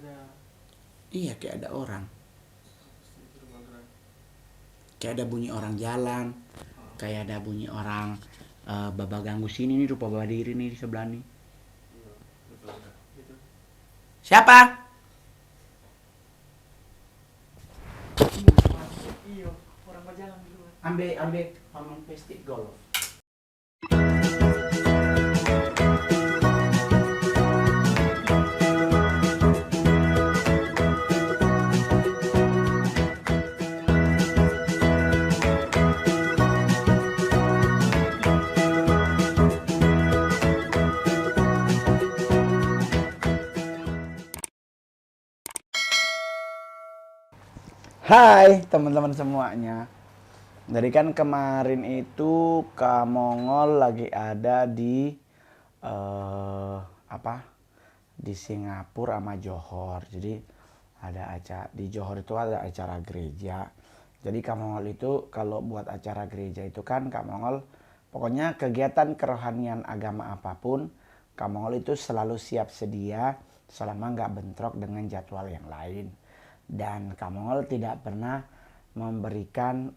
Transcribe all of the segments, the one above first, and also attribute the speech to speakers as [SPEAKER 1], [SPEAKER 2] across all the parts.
[SPEAKER 1] Ada
[SPEAKER 2] Iya, kayak ada orang.
[SPEAKER 1] di rumah gerak.
[SPEAKER 2] Kayak ada bunyi orang jalan. Kayak ada bunyi orang baba ganggu sini nih, rupa baba diri nih di sebelah nih.
[SPEAKER 1] Iya, betul enggak? Gitu.
[SPEAKER 2] Siapa?
[SPEAKER 1] Iya, masuk. Iya, orang berjalan di luar.
[SPEAKER 2] Ambil, ambil paman plastik golf. Hai teman-teman semuanya. Jadi kan kemarin itu Kak Mongol lagi ada di apa? Di Singapura sama Johor. Jadi ada acara di Johor itu ada acara gereja. Jadi Kak Mongol itu kalau buat acara gereja itu kan Kak Mongol pokoknya kegiatan kerohanian agama apapun Kak Mongol itu selalu siap sedia selama nggak bentrok dengan jadwal yang lain. Dan Kak Mongol tidak pernah memberikan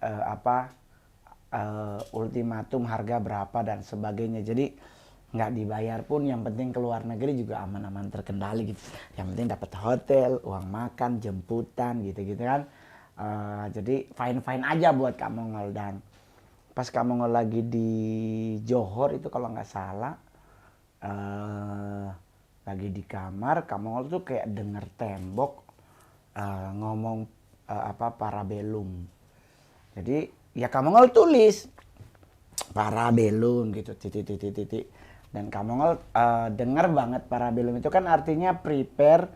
[SPEAKER 2] ultimatum harga berapa dan sebagainya. Jadi nggak dibayar pun yang penting keluar negeri juga aman-aman terkendali gitu. Yang penting dapat hotel, uang makan, jemputan gitu-gitu kan. Jadi fine-fine aja buat Kak Mongol. Dan pas Kak Mongol lagi di Johor itu kalau nggak salah lagi di kamar, Kak Mongol tuh kayak denger tembok ngomong parabellum. Jadi ya Kak Mongol tulis parabellum gitu titik. Dan Kak Mongol dengar banget parabellum itu kan artinya prepare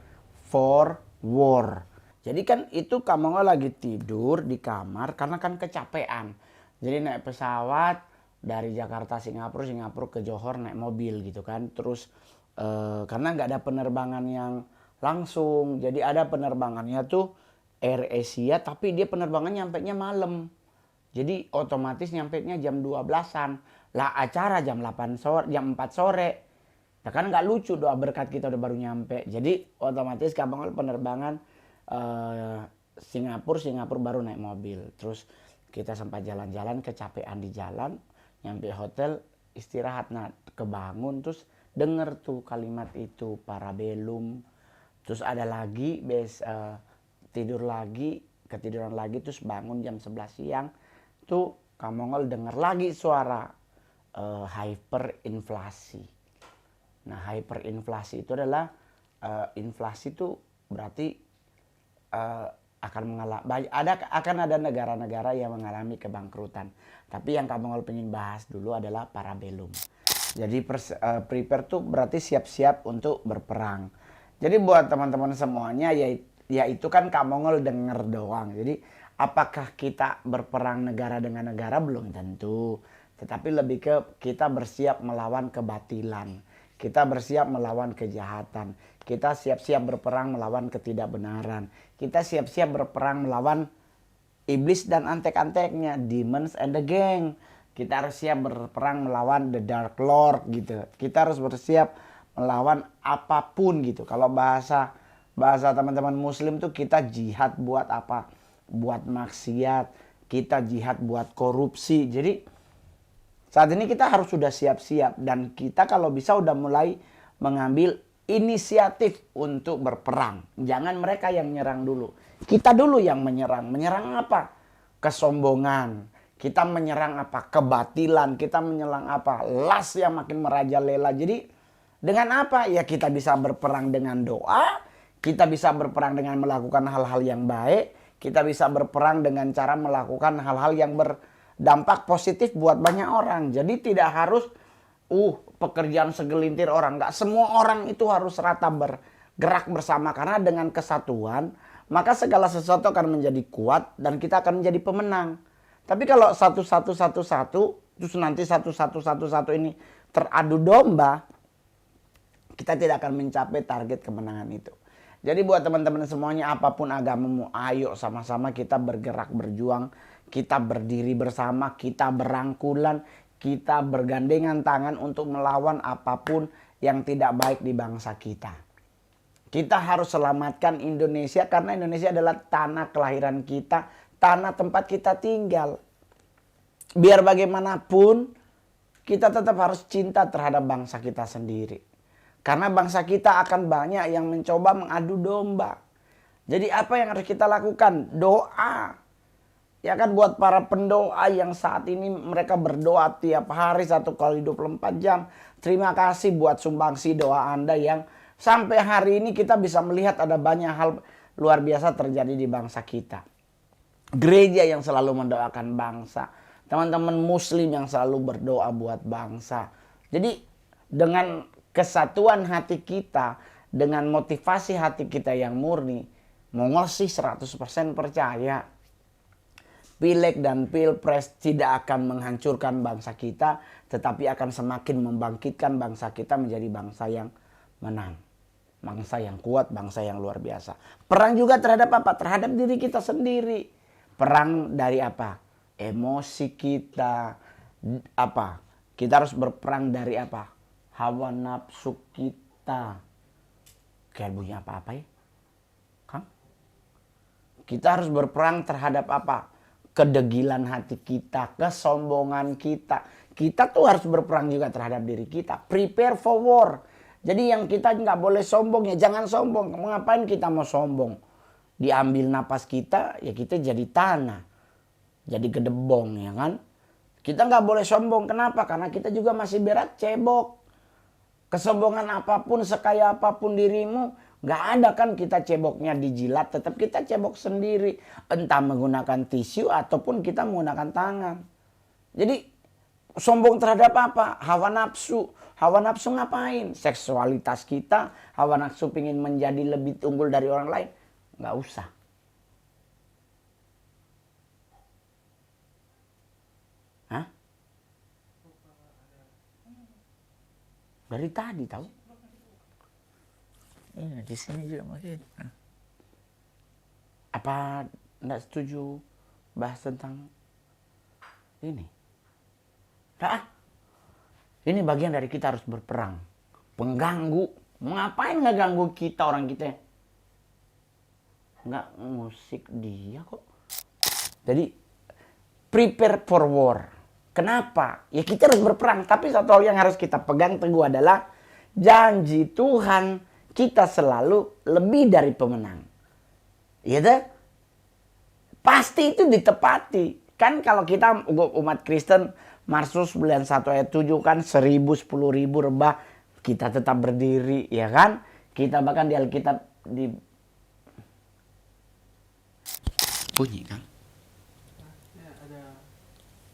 [SPEAKER 2] for war. Jadi kan itu Kak Mongol lagi tidur di kamar karena kan kecapean. Jadi naik pesawat dari Jakarta Singapura, Singapura ke Johor naik mobil gitu kan. Terus karena nggak ada penerbangan yang langsung, jadi ada penerbangannya tuh Air Asia tapi dia penerbangannya nyampainya malam. Jadi otomatis nyampainya jam 12-an. Lah acara jam 8 sore, jam 4 sore. Ya kan nggak lucu doa berkat kita udah baru nyampe. Jadi otomatis gampang penerbangan eh, Singapura baru naik mobil. Terus kita sempat jalan-jalan kecapean di jalan, nyampe hotel istirahat. Nah kebangun terus denger tuh kalimat itu parabellum. Terus ada lagi tidur lagi, ketiduran lagi terus bangun jam 11 siang tuh Kak Mongol denger lagi suara hyperinflasi. Nah hyperinflasi itu adalah inflasi itu berarti akan ada negara-negara yang mengalami kebangkrutan. Tapi yang Kak Mongol pengen bahas dulu adalah parabellum. Jadi prepare tuh berarti siap-siap untuk berperang. Jadi buat teman-teman semuanya ya itu kan Kak Mongol denger doang. Jadi apakah kita berperang negara dengan negara belum tentu. Tetapi lebih ke kita bersiap melawan kebatilan. Kita bersiap melawan kejahatan. Kita siap-siap berperang melawan ketidakbenaran. Kita siap-siap berperang melawan iblis dan antek-anteknya, demons and the gang. Kita harus siap berperang melawan the dark lord gitu. Kita harus bersiap melawan apapun gitu. Kalau bahasa teman-teman muslim tuh kita jihad buat apa? Buat maksiat, kita jihad buat korupsi. Jadi saat ini kita harus sudah siap-siap dan kita kalau bisa udah mulai mengambil inisiatif untuk berperang. Jangan mereka yang nyerang dulu. Kita dulu yang menyerang. Menyerang apa? Kesombongan. Kita menyerang apa? Kebatilan. Kita menyerang apa? Las yang makin merajalela. Jadi dengan apa? Ya kita bisa berperang dengan doa. Kita bisa berperang dengan melakukan hal-hal yang baik. Kita bisa berperang dengan cara melakukan hal-hal yang berdampak positif buat banyak orang. Jadi tidak harus pekerjaan segelintir orang. Nggak semua orang itu harus rata bergerak bersama. Karena dengan kesatuan, maka segala sesuatu akan menjadi kuat dan kita akan menjadi pemenang. Tapi kalau satu-satu, terus nanti satu-satu ini teradu domba, kita tidak akan mencapai target kemenangan itu. Jadi buat teman-teman semuanya apapun agamamu, ayo sama-sama kita bergerak berjuang, kita berdiri bersama, kita berangkulan, kita bergandengan tangan untuk melawan apapun yang tidak baik di bangsa kita. Kita harus selamatkan Indonesia karena Indonesia adalah tanah kelahiran kita, tanah tempat kita tinggal. Biar bagaimanapun, kita tetap harus cinta terhadap bangsa kita sendiri. Karena bangsa kita akan banyak yang mencoba mengadu domba. Jadi apa yang harus kita lakukan? Doa. Ya kan, buat para pendoa yang saat ini mereka berdoa tiap hari 1 kali 24 jam. Terima kasih buat sumbangsi doa Anda yang sampai hari ini kita bisa melihat ada banyak hal luar biasa terjadi di bangsa kita. Gereja yang selalu mendoakan bangsa. Teman-teman muslim yang selalu berdoa buat bangsa. Jadi dengan kesatuan hati kita, dengan motivasi hati kita yang murni, Mongol sih 100% percaya Pileg dan Pilpres tidak akan menghancurkan bangsa kita, tetapi akan semakin membangkitkan bangsa kita menjadi bangsa yang menang. Bangsa yang kuat, bangsa yang luar biasa. Perang juga terhadap apa? Terhadap diri kita sendiri. Perang dari apa? Emosi kita. Apa? Kita harus berperang dari apa? Hawa nafsu kita. Kayak bunyi apa-apa ya? Kang? Kita harus berperang terhadap apa? Kedegilan hati kita, kesombongan kita. Kita tuh harus berperang juga terhadap diri kita. Prepare for war. Jadi yang kita nggak boleh sombong ya, jangan sombong. Ngapain kita mau sombong? Diambil napas kita, ya kita jadi tanah. Jadi gedebong ya kan. Kita nggak boleh sombong. Kenapa? Karena kita juga masih berat cebok. Kesombongan apapun, sekaya apapun dirimu, nggak ada kan kita ceboknya dijilat, tetap kita cebok sendiri. Entah menggunakan tisu ataupun kita menggunakan tangan. Jadi sombong terhadap apa? Hawa nafsu. Hawa nafsu ngapain? Seksualitas kita, hawa nafsu pingin menjadi lebih unggul dari orang lain. Nggak usah. Hah? Dari tadi tahu? Iya, di sini juga masih. Apa enggak setuju bahas tentang ini? Nah, ini bagian dari kita harus berperang. Pengganggu. Ngapain ngeganggu kita orang kita? Nggak musik dia kok. Jadi prepare for war. Kenapa? Ya kita harus berperang. Tapi satu hal yang harus kita pegang teguh adalah janji Tuhan kita selalu lebih dari pemenang. Iya deh. Pasti itu ditepati. Kan kalau kita umat Kristen, Mazmur 91 ayat 7 kan 1000, 10.000 rebah kita tetap berdiri, ya kan? Kita bahkan di Alkitab di bunyi kan?
[SPEAKER 1] Ya, ada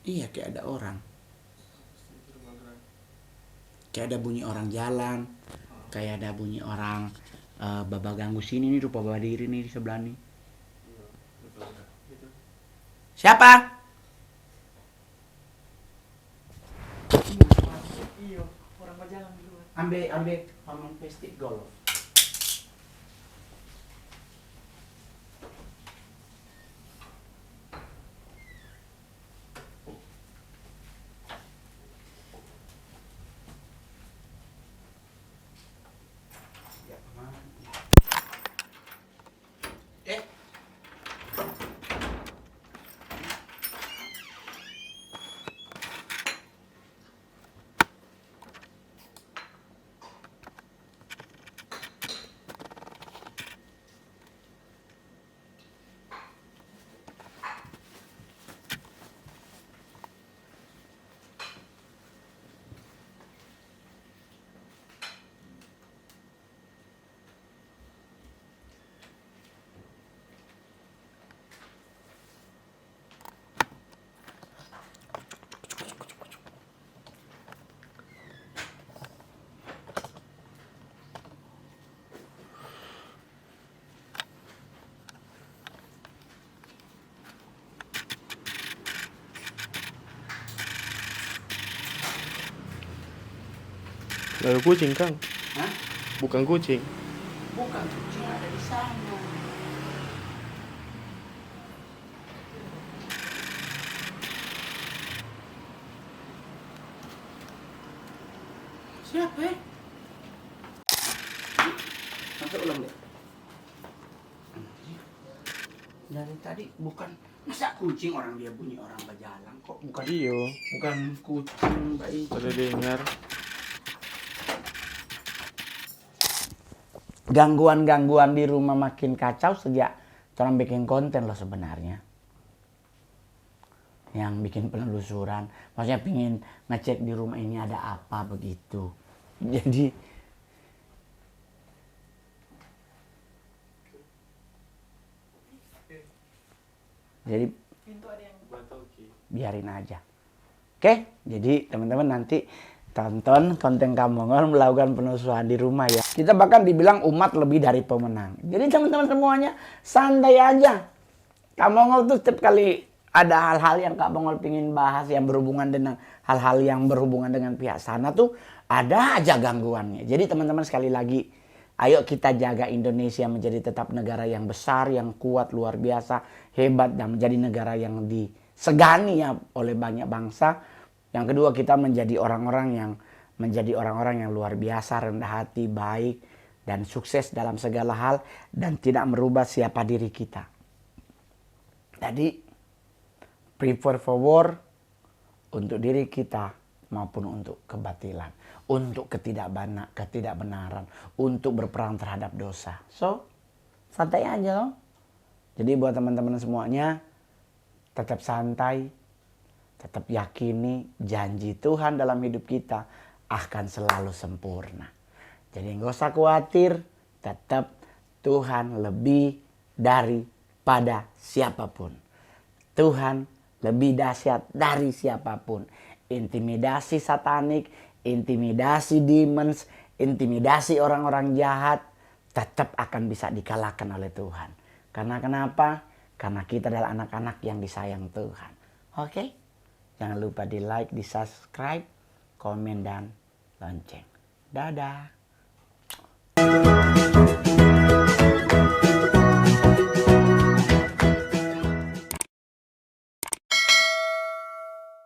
[SPEAKER 2] Iya, kayak ada orang. Kayak ada bunyi orang jalan, kayak ada bunyi orang baba ganggu sini nih, rupa baba diri nih di sebelah nih.
[SPEAKER 1] gitu.
[SPEAKER 2] Siapa?
[SPEAKER 1] Iyo, orang berjalan di luar.
[SPEAKER 2] Ambil paman plastik golf. Ya, kemana?
[SPEAKER 3] Ada kucing, Kang.
[SPEAKER 2] Hah?
[SPEAKER 3] Bukan kucing.
[SPEAKER 2] Bukan, kucing ada di sana. Siapa ya? Hah? Masuk ulang deh. Dari tadi bukan masa kucing orang dia bunyi orang berjalan kok bukan
[SPEAKER 3] Iyo,
[SPEAKER 2] bukan kucing baik.
[SPEAKER 3] pada dengar.
[SPEAKER 2] Gangguan-gangguan di rumah makin kacau sejak orang bikin konten loh sebenarnya. Yang bikin penelusuran, maksudnya pingin ngecek di rumah ini ada apa begitu. Jadi biarin aja. Oke, jadi teman-teman nanti tonton konten Kamongol melakukan penelusuran di rumah ya. Kita bahkan dibilang umat lebih dari pemenang. Jadi teman-teman semuanya santai aja. Kamongol tuh setiap kali ada hal-hal yang Kak Bongol pingin bahas yang berhubungan dengan hal-hal yang berhubungan dengan pihak sana tuh ada aja gangguannya. Jadi teman-teman sekali lagi, ayo kita jaga Indonesia menjadi tetap negara yang besar, yang kuat, luar biasa, hebat, dan menjadi negara yang disegani ya oleh banyak bangsa. Yang kedua, kita menjadi orang-orang yang luar biasa, rendah hati, baik, dan sukses dalam segala hal, dan tidak merubah siapa diri kita. Jadi, prepare for war untuk diri kita maupun untuk kebatilan, untuk ketidakbenaran, untuk berperang terhadap dosa. So, santai aja loh. Jadi buat teman-teman semuanya, tetap santai, tetap yakini janji Tuhan dalam hidup kita akan selalu sempurna. Jadi nggak usah khawatir, tetap Tuhan lebih daripada siapapun. Tuhan lebih dahsyat dari siapapun. Intimidasi satanik, intimidasi demons, intimidasi orang-orang jahat tetap akan bisa dikalahkan oleh Tuhan. Karena kenapa? Karena kita adalah anak-anak yang disayang Tuhan. Oke? Jangan lupa di like, di subscribe, komen, dan lonceng. Dadah.